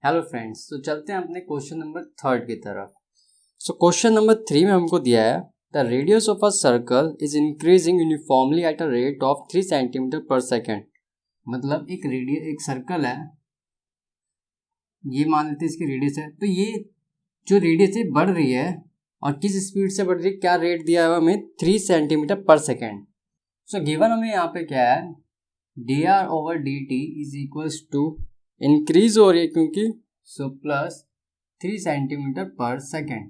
Hello friends, तो चलते हैं अपने क्वेश्चन नंबर 3 की तरफ। सो क्वेश्चन नंबर 3 में हमको दिया है the radius of a circle is increasing uniformly at a rate of 3 centimetre पर सेकेंड। मतलब एक सर्कल है, ये मान लेते हैं इसकी रेडियस है, तो ये जो रेडियस है बढ़ रही है और किस स्पीड से बढ़ रही है, क्या रेट दिया है हमें 3 सेंटीमीटर पर सेकेंड। सो गिवन हमें यहाँ पे क्या है, D R over D T is equals to increase हो रही है क्योंकि सो प्लस 3 सेंटीमीटर पर सेकेंड।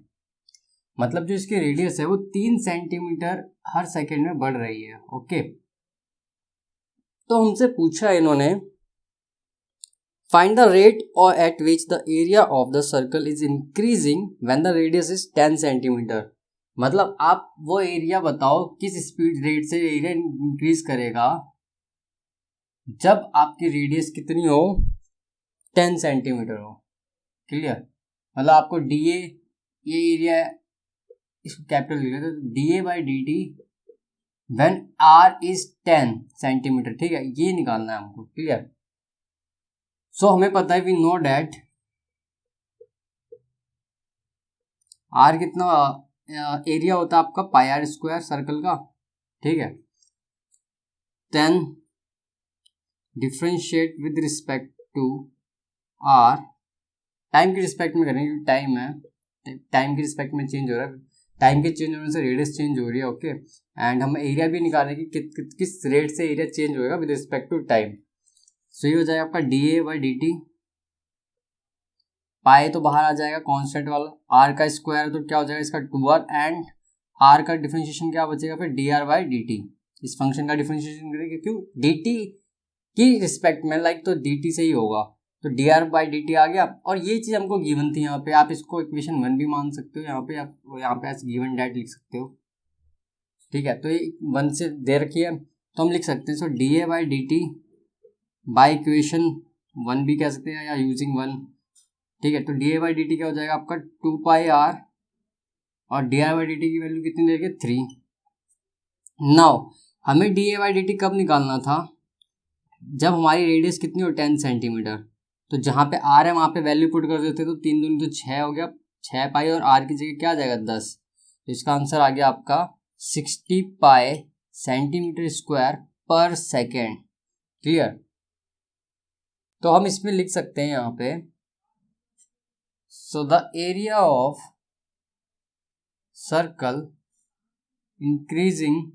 मतलब जो इसकी रेडियस है वो 3 सेंटीमीटर हर सेकेंड में बढ़ रही है। ओके, तो हमसे पूछा इन्होंने फाइंड द रेट और eight which the area of the circle is increasing when the radius is 10 centimetre. मतलब आप वो एरिया बताओ किस स्पीड रेट से एरिया इंक्रीज करेगा जब आपकी रेडियस कितनी हो, 10 सेंटीमीटर हो। क्लियर, मतलब आपको डी ए, ये एरिया है, इसको कैपिटल लिख लेते हैं, D A by D T when R is 10 centimetre. ठीक है, ये निकालना है हमको। क्लियर, सो हमें पता है वी नो डैट आर कितना एरिया होता है आपका पाई आर स्क्वायर सर्कल का। ठीक है, then differentiate with respect to R, time के रिस्पेक्ट में करेंगे क्योंकि टाइम है, टाइम के रिस्पेक्ट में चेंज हो रहा है, टाइम के चेंज होने से रेडियस चेंज हो रही है। ओके, एंड हम एरिया भी निकाल रहे हैं कि किस रेट से एरिया चेंज होगा with respect to time. So ये हो जाएगा आपका D A by D T, pi तो बाहर आ जाएगा कांस्टेंट वाला, आर का स्क्वायर है तो क्या हो जाएगा इसका 2r, एंड आर का डिफरेंशिएशन क्या बचेगा फिर D R by D T. इस फंक्शन का डिफरेंशिएशन करेंगे क्यों, डी टी की रिस्पेक्ट में, लाइक तो डी टी से ही होगा, तो D R by D T आ गया। और ये चीज़ हमको गिवन थी यहाँ पे, आप इसको इक्वेशन 1 भी मान सकते हो, यहाँ पे गिवन डैट लिख सकते हो। ठीक है, तो ये 1 से दे रखी है तो हम लिख सकते हैं, so D A by D T by equation 1 भी कह सकते हैं या यूजिंग 1। ठीक है, तो D A by D T क्या हो जाएगा आपका 2 पाई आर, और D R by D T की वैल्यू कितनी देगी 3। नाउ हमें D A by D T कब निकालना था, जब हमारी रेडियस कितनी हो 10 सेंटीमीटर। तो जहाँ पे आर है वहाँ पे वैल्यू पुट कर देते तो 3 दूनी तो 6 हो गया, 6 पाई, और आर की जगह क्या आ जाएगा 10। तो इसका आंसर आ गया आपका 60 pi centimetre square per second. Clear, तो हम इसमें लिख सकते हैं यहाँ पे, so the area of circle increasing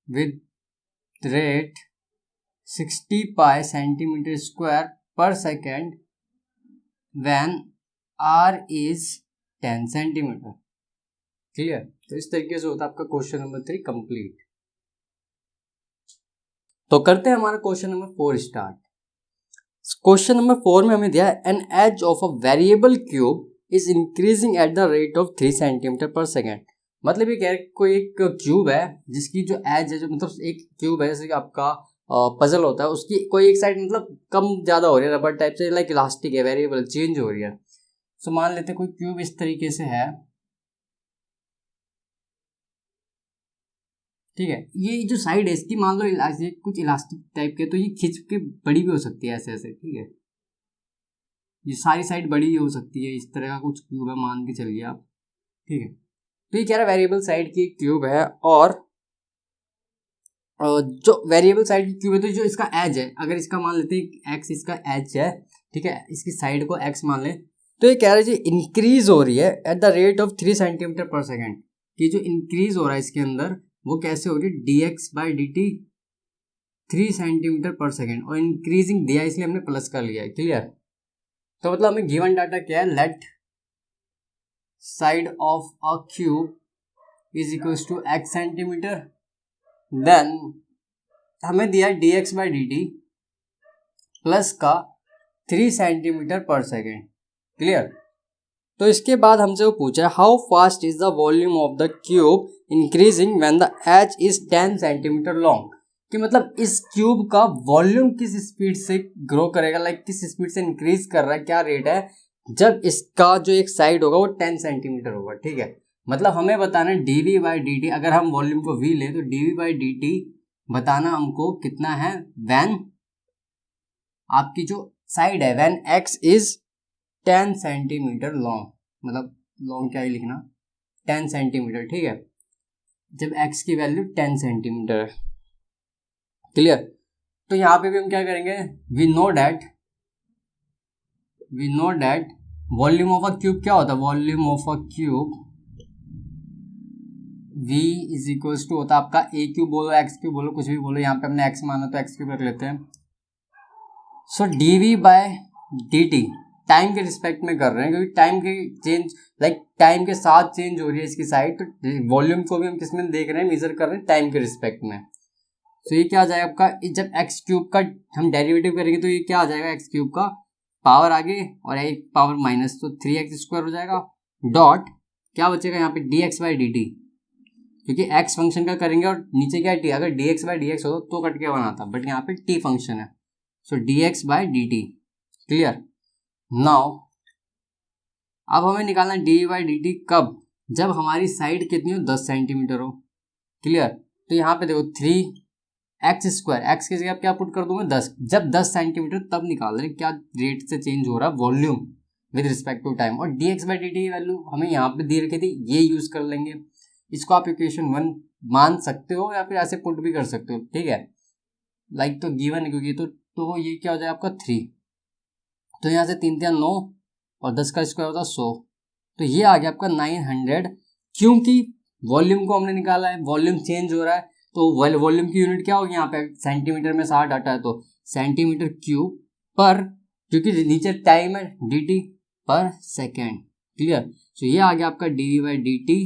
with rate 60 pi centimetre square per second when R is 10 centimetre. Clear, तो इस तरीके से होता है आपका क्वेश्चन नंबर 3 कंप्लीट। तो करते हैं हमारा question number 4 start. Question number 4 में हमें दिया है an edge of a variable cube is increasing at the rate of 3 centimetre पर सेकेंड। मतलब ये कह रहे कोई एक क्यूब है जिसकी जो एज है, जो मतलब एक क्यूब है जैसे कि आपका पजल होता है, उसकी कोई एक साइड मतलब कम ज़्यादा हो रही है, रबर टाइप से, लाइक इलास्टिक है, वेरिएबल चेंज हो रही है। सो मान लेते हैं कोई क्यूब इस तरीके से है। ठीक है, ये जो साइड है इसकी मान लो कुछ इलास्टिक टाइप के, तो ये खिंच के बड़ी भी हो सकती है ऐसे ऐसे। ठीक है, ये सारी साइड बड़ी हो सकती है, इस तरह का कुछ क्यूब है मान के चलिए आप। ठीक है, तो ये कह रहा है वेरिएबल साइड की क्यूब है, और जो वेरिएबल साइड की क्यूब है तो जो इसका एज है, अगर इसका मान लेते हैं एक्स इसका एज है, ठीक है, इसकी साइड को एक्स मान ले, तो ये कह रहा है जी इंक्रीज हो रही है at the rate of 3 centimetre पर सेकेंड। कि जो इंक्रीज हो रहा है इसके अंदर वो कैसे हो रही है, D X by D T 3 centimetre पर सेकेंड, और इंक्रीजिंग दिया इसलिए हमने प्लस कर लिया है। क्लियर, तो मतलब हमें गिवन डाटा क्या है, let side of a cube is equals to X centimetre, then हमें दिया D X by D T plus का 3 सेंटीमीटर पर सेकेंड। क्लियर, तो इसके बाद हमसे वो पूछा how fast is the volume of the cube increasing when the edge is 10 centimetre long. कि मतलब इस क्यूब का वॉल्यूम किस स्पीड से ग्रो करेगा, लाइक किस स्पीड से इंक्रीज कर रहा है, क्या रेट है जब इसका जो एक साइड होगा वो 10 सेंटीमीटर होगा। ठीक है, मतलब हमें बताना है d v by D t, अगर हम वॉल्यूम को वी ले तो d v by D t बताना हमको कितना है, वैन आपकी जो साइड है when x is 10 centimetre long, मतलब लॉन्ग क्या ही लिखना 10 सेंटीमीटर, ठीक है, जब एक्स की वैल्यू 10 सेंटीमीटर है, क्लियर। तो यहाँ पे भी हम क्या करेंगे, we know that volume of a cube क्या होता है, volume of a cube v is equals to होता है आपका ए क्यूब बोलो एक्स क्यूब बोलो कुछ भी बोलो, यहाँ पे हमने एक्स माना तो एक्स क्यूब रख लेते हैं। सो dv बाय dt टाइम के रिस्पेक्ट में कर रहे हैं क्योंकि टाइम के चेंज टाइम के साथ चेंज हो रही है इसकी साइड, तो वॉल्यूम को भी हम किस में देख रहे हैं, मेजर कर रहे हैं टाइम के रिस्पेक्ट में। तो ये क्या आ जाएगा आपका, जब एक्स क्यूब का हम डेरिवेटिव करेंगे तो ये क्या आ जाएगा, एक्स क्यूब का पावर आगे और एक पावर माइनस, तो 3x² हो जाएगा, डॉट क्या बचेगा यहाँ पे dx बाई dt, क्योंकि x फंक्शन का करेंगे और नीचे क्या t, अगर dx बाई dx हो तो कट के बनाता, बट यहाँ पे t फंक्शन है, सो dx by dt, clear. Now अब हमें निकालना है डी बाई डी टी कब, जब हमारी साइड कितनी हो 10 सेंटीमीटर हो, क्लियर। तो यहाँ पे देखो 3x², एक्स की जगह क्या पुट कर दूंगा 10, जब 10 सेंटीमीटर तब निकाल रहे क्या रेट से चेंज हो रहा है volume with respect to time, और dx बाई डी टी की वैल्यू हमें यहाँ पे दे रखी थी, ये यूज कर लेंगे, इसको आप इक्वेशन 1 मान सकते हो या फिर ऐसे पुट भी कर सकते हो, ठीक है, लाइक तो गिवन है क्योंकि तो ये क्या हो जाएगा आपका 3, तो यहाँ से 3 3 9 और 10 का स्क्वायर होता है 100, तो ये आ गया आपका 900, क्योंकि वॉल्यूम को हमने निकाला है, वॉल्यूम चेंज हो रहा है तो वॉल्यूम की यूनिट क्या होगी यहाँ पे, सेंटीमीटर में 60 डाटा है तो सेंटीमीटर क्यूब पर, क्योंकि नीचे टाइम है dt पर सेकेंड, क्लियर। तो ये आ गया आपका dv by dt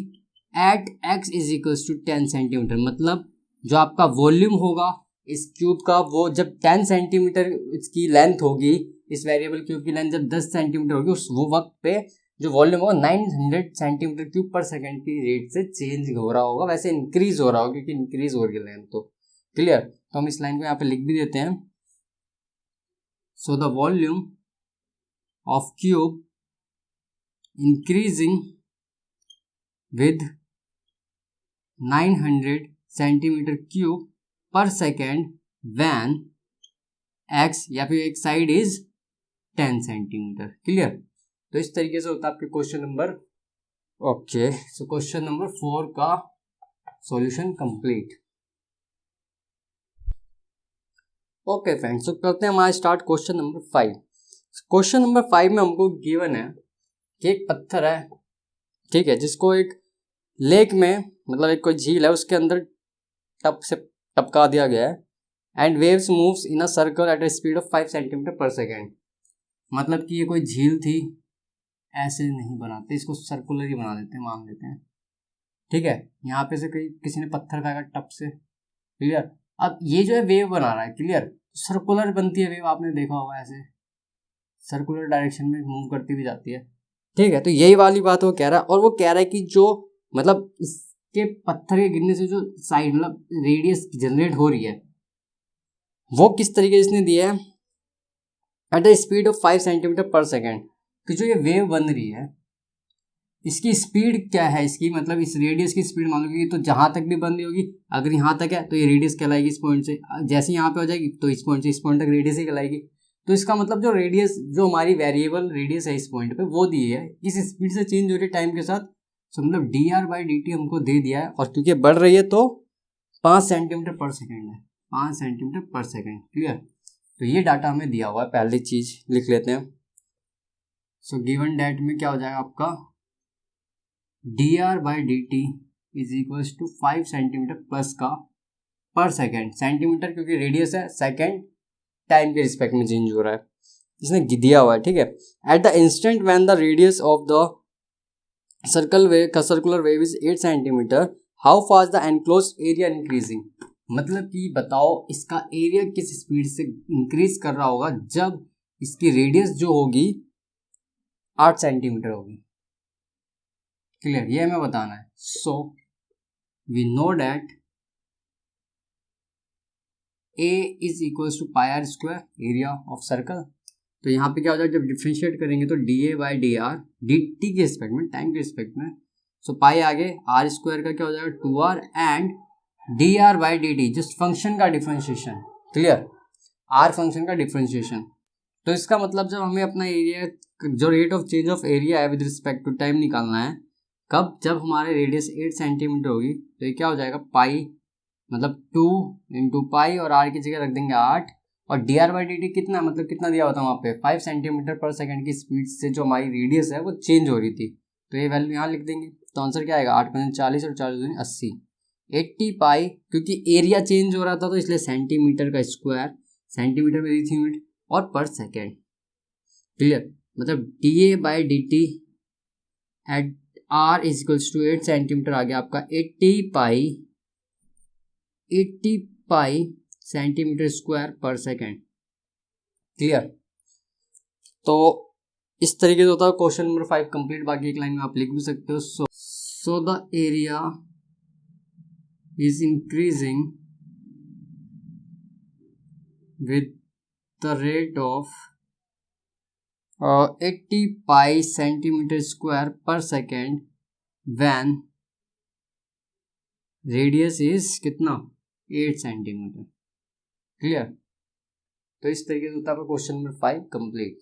at x is equals to 10 centimetre, मतलब जो आपका वॉल्यूम होगा इस क्यूब का वो जब 10 सेंटीमीटर इसकी लेंथ होगी, इस वेरिएबल क्यूब की लेंथ जब 10 सेंटीमीटर होगी उस वो वक्त पे जो वॉल्यूम होगा 900 सेंटीमीटर क्यूब पर सेकंड की रेट से चेंज हो रहा होगा, वैसे इंक्रीज हो रहा होगा क्योंकि इंक्रीज हो रही है लेंथ, तो क्लियर। तो हम इस लाइन को यहाँ पे लिख भी देते हैं, so the volume of cube increasing with 900 centimetre cube पर सेकेंड व्हेन x या फिर एक साइड इज 10 सेंटीमीटर, क्लियर। तो इस तरीके से होता है आपके question number, okay, so question number 4 का सॉल्यूशन कंप्लीट। ओके फ्रेंड्स, तो करते हैं हमारा start question number 5। Question number 5 में हमको गिवन है कि एक पत्थर है, ठीक है, जिसको एक लेक में मतलब एक कोई झील है उसके अंदर टप से टपका दिया गया है, and waves moves in a circle at a speed of 5 centimetre पर सेकेंड, मतलब कि ये कोई झील थी, ऐसे नहीं बनाते इसको, सर्कुलर ही बना देते हैं, मान लेते हैं, ठीक है, यहाँ पे से किसी ने पत्थर फेंका टप से, क्लियर। अब ये जो है वेव बना रहा है, क्लियर, सर्कुलर बनती है वेव, आपने देखा होगा ऐसे सर्कुलर डायरेक्शन में मूव करती हुई जाती है, ठीक है। तो यही वाली बात वो कह रहा है, और वो कह रहा है कि जो मतलब इसके पत्थर के गिरने से जो साइड मतलब रेडियस जनरेट हो रही है वो किस तरीके से इसने दिया है, at the speed of 5 centimetre पर सेकेंड, कि जो ये वेव बन रही है इसकी स्पीड क्या है, इसकी मतलब इस रेडियस की स्पीड मान लो कि तो जहाँ तक भी बन रही होगी, अगर यहाँ तक है तो ये रेडियस कहलाएगी इस पॉइंट से, जैसे यहाँ पे हो जाएगी तो इस पॉइंट से इस पॉइंट तक रेडियस ही कहलाएगी। तो इसका मतलब जो रेडियस जो हमारी वेरिएबल रेडियस है इस पॉइंट पे वो दी है, इस स्पीड से चेंज हो रही है टाइम के साथ, तो मतलब dr बाई dt हमको दे दिया है, और क्योंकि बढ़ रही है तो 5 सेंटीमीटर पर सेकेंड है, 5 सेंटीमीटर पर सेकेंड, क्लियर। तो ये डाटा हमें दिया हुआ है, पहली चीज लिख लेते हैं। सो गिवन डेट में क्या हो जाएगा आपका dr by dt is equals to 5 centimetre plus का पर सेकेंड, सेंटीमीटर क्योंकि रेडियस है, सेकेंड टाइम के रिस्पेक्ट में चेंज हो रहा है, इसने दिया हुआ है, ठीक है। At the instant when the radius of the circular wave is 8 centimetre, how fast the enclose area increasing, मतलब कि बताओ इसका एरिया किस स्पीड से इंक्रीज कर रहा होगा जब इसकी रेडियस जो होगी 8 सेंटीमीटर होगी, क्लियर, ये हमें बताना है। So we know that a is equals to pi r square area of circle, तो यहाँ पे क्या हो जाएगा जब डिफ्रेंशिएट करेंगे तो dA by D R D T के रिस्पेक्ट में, टाइम के रिस्पेक्ट में, सो पाई आगे आर स्क्वायर का क्या हो जाएगा 2r and dr by dt जिस फंक्शन का डिफ्रेंशिएशन, क्लियर, r फंक्शन का डिफ्रेंशिएशन, तो इसका मतलब जब हमें अपना एरिया, जो rate of change of area है विद रिस्पेक्ट टू टाइम निकालना है, कब, जब हमारे रेडियस 8 सेंटीमीटर होगी, तो ये क्या हो जाएगा, पाई, मतलब 2 × पाई, और आर की जगह रख देंगे 8, और D R by D T कितना, मतलब कितना दिया होता है वहाँ पे, 5 सेंटीमीटर पर सेकेंड की स्पीड से जो हमारी रेडियस है वो चेंज हो रही थी, तो ये वैल्यू यहाँ लिख देंगे। तो आंसर क्या आएगा, 8×40 और 40×80, 80 पाई, क्योंकि एरिया चेंज हो रहा था तो इसलिए सेंटीमीटर का स्क्वायर, सेंटीमीटर में दी थी यूनिट, और पर सेकेंड। क्लियर, मतलब D A by D T at R is equals to 8 centimetre आ गया आपका 80 pi centimetre square per second. Clear, तो इस तरीके से होता है क्वेश्चन नंबर 5 कंप्लीट। बाकी एक लाइन में आप लिख भी सकते हो। सो the area is increasing with the rate of 80 pi centimetre square per second when radius is कितना, 8 सेंटीमीटर। क्लियर, तो इस तरीके से होता है क्वेश्चन नंबर 5 कंप्लीट।